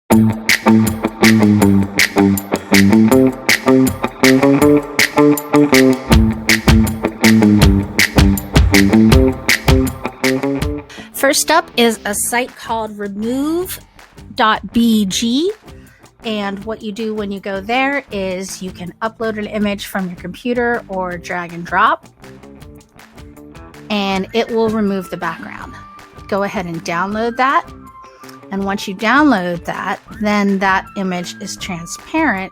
First up is a site called remove.bg. And what you do when you go there is you can upload an image from your computer or drag and drop, and it will remove the background. Go ahead and download that. And once you download that, then that image is transparent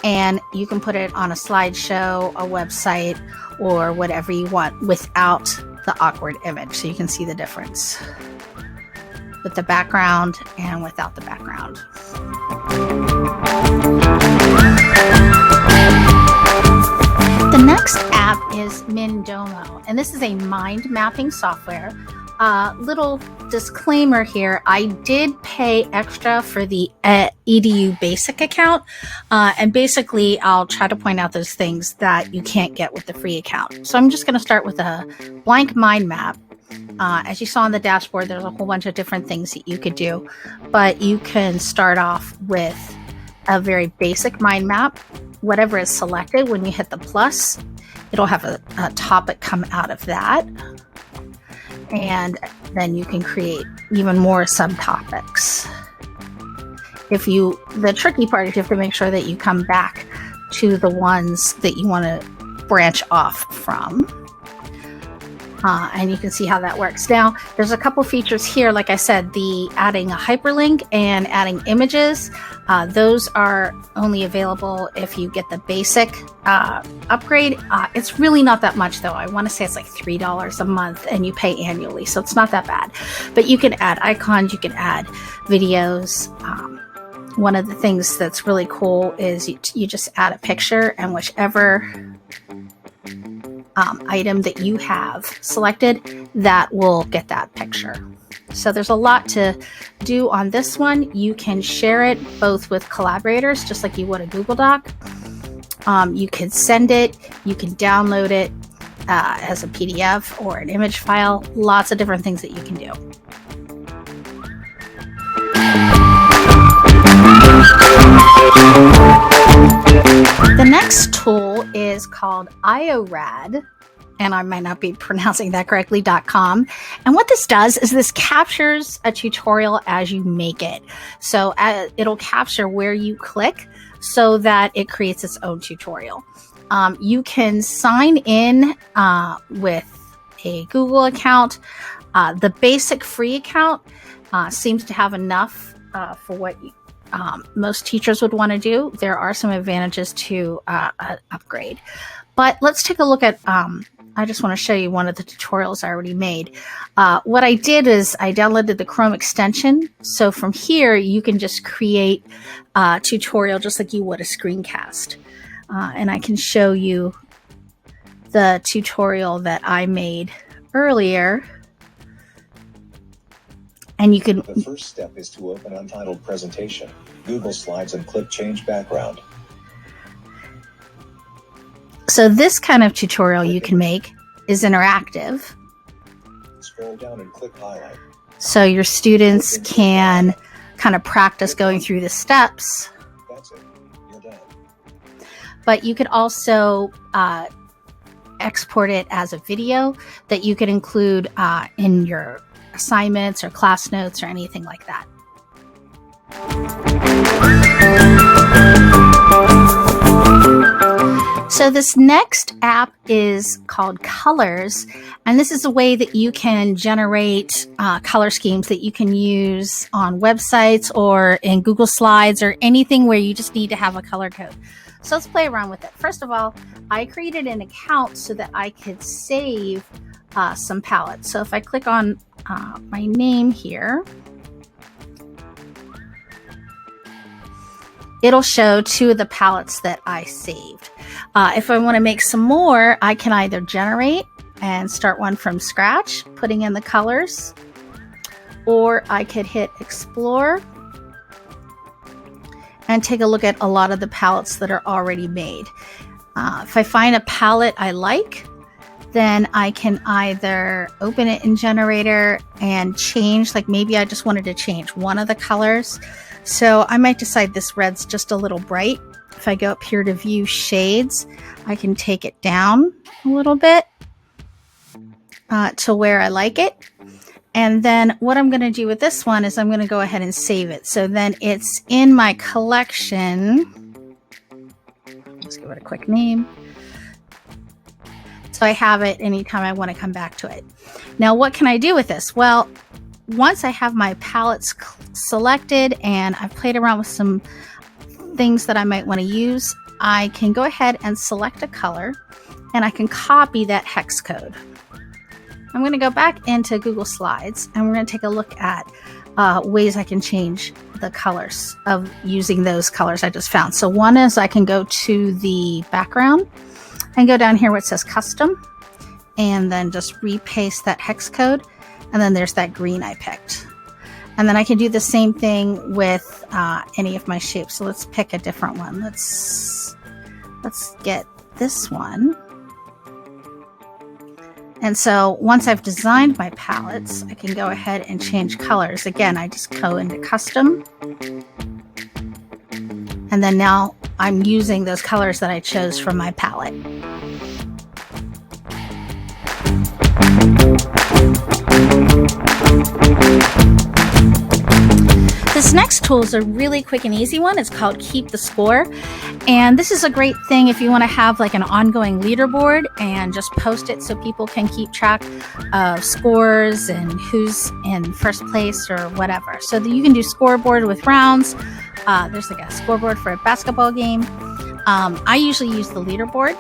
and you can put it on a slideshow, a website, or whatever you want without the awkward image. So you can see the difference with the background and without the background. The next app is Mindomo, and this is a mind mapping software. Little disclaimer here, I did pay extra for the EDU basic account, and basically I'll try to point out those things that you can't get with the free account. So I'm just going to start with a blank mind map. As you saw on the dashboard, there's a whole bunch of different things that you could do, but you can start off with a very basic mind map. Whatever is selected, when you hit the plus, it'll have a topic come out of that. And then you can create even more subtopics. The tricky part is you have to make sure that you come back to the ones that you want to branch off from. And you can see how that works. Now, there's a couple features here. Like I said, the adding a hyperlink and adding images, those are only available if you get the basic upgrade. It's really not that much, though. I want to say it's like $3 a month, and you pay annually, so it's not that bad. But you can add icons, you can add videos. One of the things that's really cool is you just add a picture, and whichever item that you have selected, that will get that picture. So there's a lot to do on this one. You can share it both with collaborators, just like you would a Google Doc. You can send it, you can download it as a PDF or an image file. Lots of different things that you can do. The next tool is called Iorad, and I might not be pronouncing that correctly, .com. And what this does is this captures a tutorial as you make it. So it'll capture where you click so that it creates its own tutorial. You can sign in with a Google account. The basic free account seems to have enough for what most teachers would want to do. There are some advantages to upgrade. But let's take a look at, I just want to show you one of the tutorials I already made. What I did is I downloaded the Chrome extension. So from here, you can just create a tutorial just like you would a screencast. And I can show you the tutorial that I made earlier. And you can. The first step is to open Untitled Presentation, Google Slides, and click Change Background. So this kind of tutorial you can make is interactive. Scroll down and click Highlight. So your students can kind of practice going through the steps. That's it. You're done. But you could also export it as a video that you could include in your assignments or class notes or anything like that. So this next app is called Coolors, and this is a way that you can generate color schemes that you can use on websites or in Google Slides or anything where you just need to have a color code. So let's play around with it. First of all, I created an account so that I could save some palettes. So if I click on my name here, it'll show 2 of the palettes that I saved. If I want to make some more, I can either generate and start one from scratch, putting in the colors, or I could hit Explore and take a look at a lot of the palettes that are already made. If I find a palette I like, then I can either open it in Generator and change, like maybe I just wanted to change one of the colors. So I might decide this red's just a little bright. If I go up here to view shades, I can take it down a little bit to where I like it. And then what I'm going to do with this one is I'm going to go ahead and save it. So then it's in my collection. Let's give it a quick name. So I have it anytime I want to come back to it. Now, what can I do with this? Well, once I have my palettes selected and I've played around with some things that I might want to use, I can go ahead and select a color and I can copy that hex code. I'm going to go back into Google Slides and we're going to take a look at ways I can change the colors of using those colors I just found. So one is I can go to the background and go down here where it says custom and then just repaste that hex code. And then there's that green I picked. And then I can do the same thing with any of my shapes. So let's pick a different one. Let's get this one. And so once I've designed my palettes, I can go ahead and change colors. Again, I just go into custom. And then now I'm using those colors that I chose from my palette. This next tool is a really quick and easy one. It's called Keep the Score. And this is a great thing if you want to have like an ongoing leaderboard and just post it so people can keep track of scores and who's in first place or whatever. So that you can do scoreboard with rounds. There's like a scoreboard for a basketball game. I usually use the leaderboard.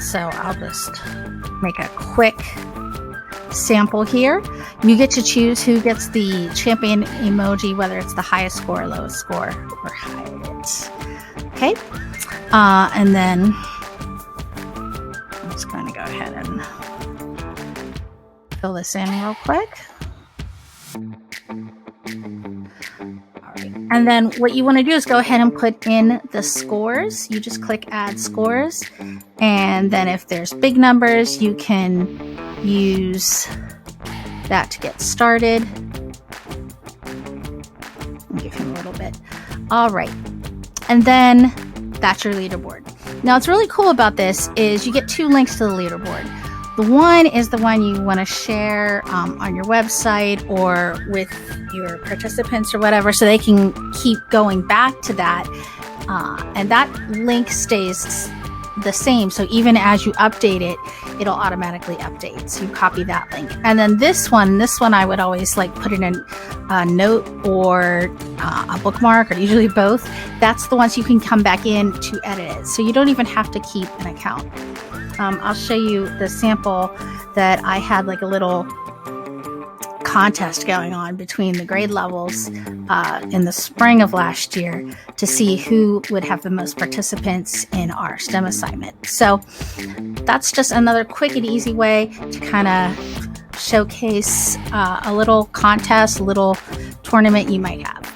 So I'll just make a quick sample here. You get to choose who gets the champion emoji, whether it's the highest score, lowest score, or highest. Okay. And then I'm just going to go ahead and fill this in real quick. And then what you want to do is go ahead and put in the scores. You just click add scores. And then if there's big numbers, you can use that to get started. I'll give him a little bit. All right. And then that's your leaderboard. Now, what's really cool about this is you get two links to the leaderboard. The one is the one you want to share on your website or with your participants or whatever, so they can keep going back to that. And that link stays the same. So even as you update it, it'll automatically update. So you copy that link. And then this one I would always like put in a note or a bookmark, or usually both. That's the ones you can come back in to edit it. So you don't even have to keep an account. I'll show you the sample that I had, like a little contest going on between the grade levels in the spring of last year to see who would have the most participants in our STEM assignment. So that's just another quick and easy way to kind of showcase a little contest, a little tournament you might have.